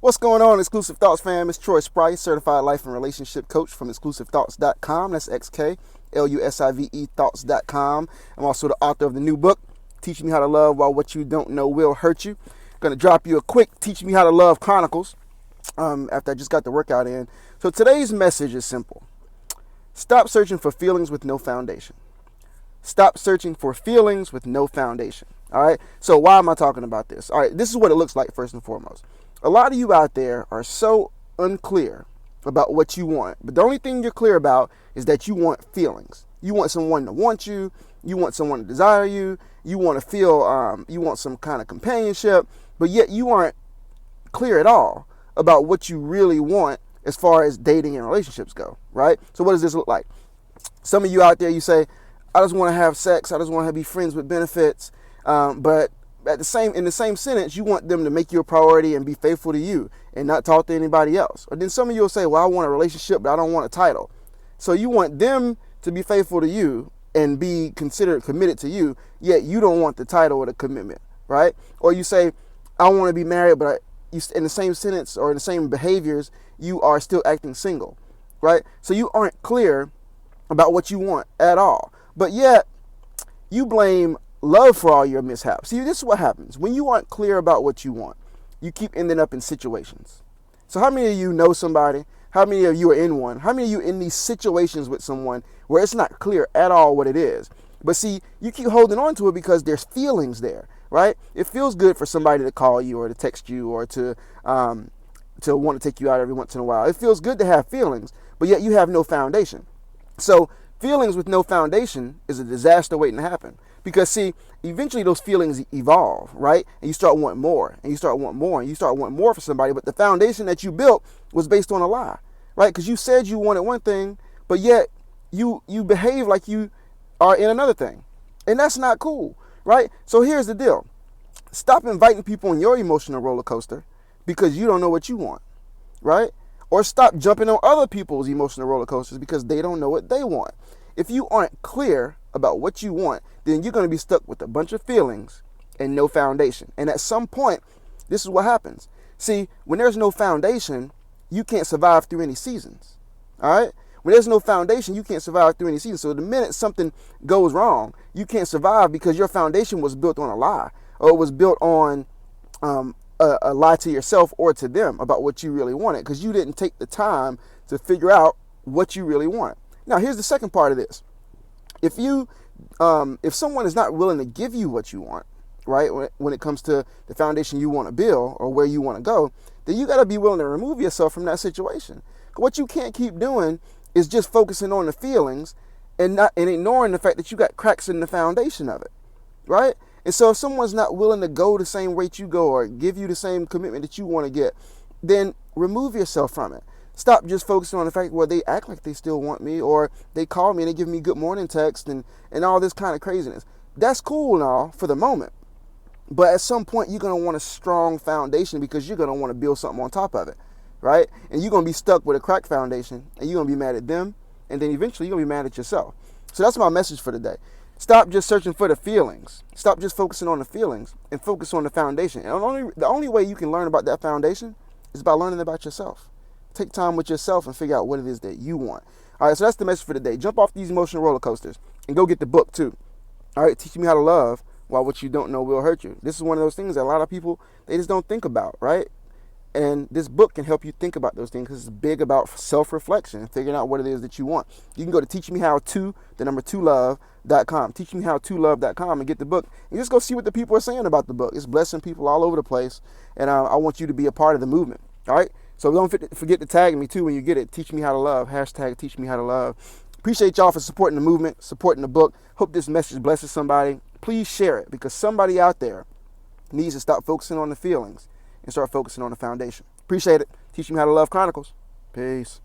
What's going on, Exclusive Thoughts fam? It's Troy Sprite, certified life and relationship coach from exclusivethoughts.com. That's XKLUSIVE thoughts.com. I'm also the author of the new book, Teaching Me How to Love While What You Don't Know Will Hurt You. I'm going to drop you a quick Teach Me How to Love Chronicles after I just got the workout in. So today's message is simple. Stop searching for feelings with no foundation. Stop searching for feelings with no foundation. All right. So why am I talking about this? All right. This is what it looks like first and foremost. A lot of you out there are so unclear about what you want. But the only thing you're clear about is that you want feelings. You want someone to want you. You want someone to desire you. You want to feel, you want some kind of companionship. But yet you aren't clear at all about what you really want as far as dating and relationships go, right? So what does this look like? Some of you out there, you say, I just want to have sex. I just want to be friends with benefits. But in the same sentence, you want them to make you a priority and be faithful to you and not talk to anybody else. Or then some of you will say, well, I want a relationship, but I don't want a title. So you want them to be faithful to you and be considered committed to you, yet you don't want the title or the commitment, right? Or you say, I want to be married, but in the same sentence or in the same behaviors, you are still acting single, right? So you aren't clear about what you want at all. But yet, you blame love for all your mishaps. See, this is what happens. When you aren't clear about what you want, you keep ending up in situations. So how many of you know somebody? How many of you are in one? How many of you in these situations with someone where it's not clear at all what it is? But see, you keep holding on to it because there's feelings there, right? It feels good for somebody to call you or to text you or to want to take you out every once in a while. It feels good to have feelings, but yet you have no foundation. So feelings with no foundation is a disaster waiting to happen. Because see, eventually those feelings evolve, right? And you start wanting more, and you start wanting more, and you start wanting more for somebody. But the foundation that you built was based on a lie, right? Because you said you wanted one thing, but yet you behave like you are in another thing. And that's not cool, right? So here's the deal. Stop inviting people on your emotional roller coaster because you don't know what you want, right? Or stop jumping on other people's emotional roller coasters because they don't know what they want. If you aren't clear about what you want, then you're going to be stuck with a bunch of feelings and no foundation. And at some point, this is what happens. See, when there's no foundation, you can't survive through any seasons. All right? When there's no foundation, you can't survive through any seasons. So the minute something goes wrong, you can't survive because your foundation was built on a lie, or it was built on a lie to yourself or to them about what you really wanted, because you didn't take the time to figure out what you really want. Now, here's the second part of this. If someone is not willing to give you what you want, right, when it comes to the foundation you want to build or where you want to go, then you got to be willing to remove yourself from that situation. What you can't keep doing is just focusing on the feelings and ignoring the fact that you got cracks in the foundation of it, right? And so if someone's not willing to go the same rate you go or give you the same commitment that you want to get, then remove yourself from it. Stop just focusing on the fact where they act like they still want me, or they call me and they give me good morning text and all this kind of craziness. That's cool and all for the moment. But at some point, you're going to want a strong foundation because you're going to want to build something on top of it, right? And you're going to be stuck with a cracked foundation, and you're going to be mad at them, and then eventually you're going to be mad at yourself. So that's my message for today. Stop just searching for the feelings. Stop just focusing on the feelings and focus on the foundation. And the only way you can learn about that foundation is by learning about yourself. Take time with yourself and figure out what it is that you want. All right, so that's the message for today. Jump off these emotional roller coasters and go get the book too. All right, Teach Me How to Love While What You Don't Know Will Hurt You. This is one of those things that a lot of people, they just don't think about, right? And this book can help you think about those things because it's big about self-reflection and figuring out what it is that you want. You can go to teachmehowto.love.com, teachmehowtolove.com, and get the book. And just go see what the people are saying about the book. It's blessing people all over the place, and I want you to be a part of the movement. All right? So don't forget to tag me too when you get it. Teach Me How to Love. Hashtag Teach Me How to Love. Appreciate y'all for supporting the movement, supporting the book. Hope this message blesses somebody. Please share it because somebody out there needs to stop focusing on the feelings and start focusing on the foundation. Appreciate it. Teach Me How to Love Chronicles. Peace.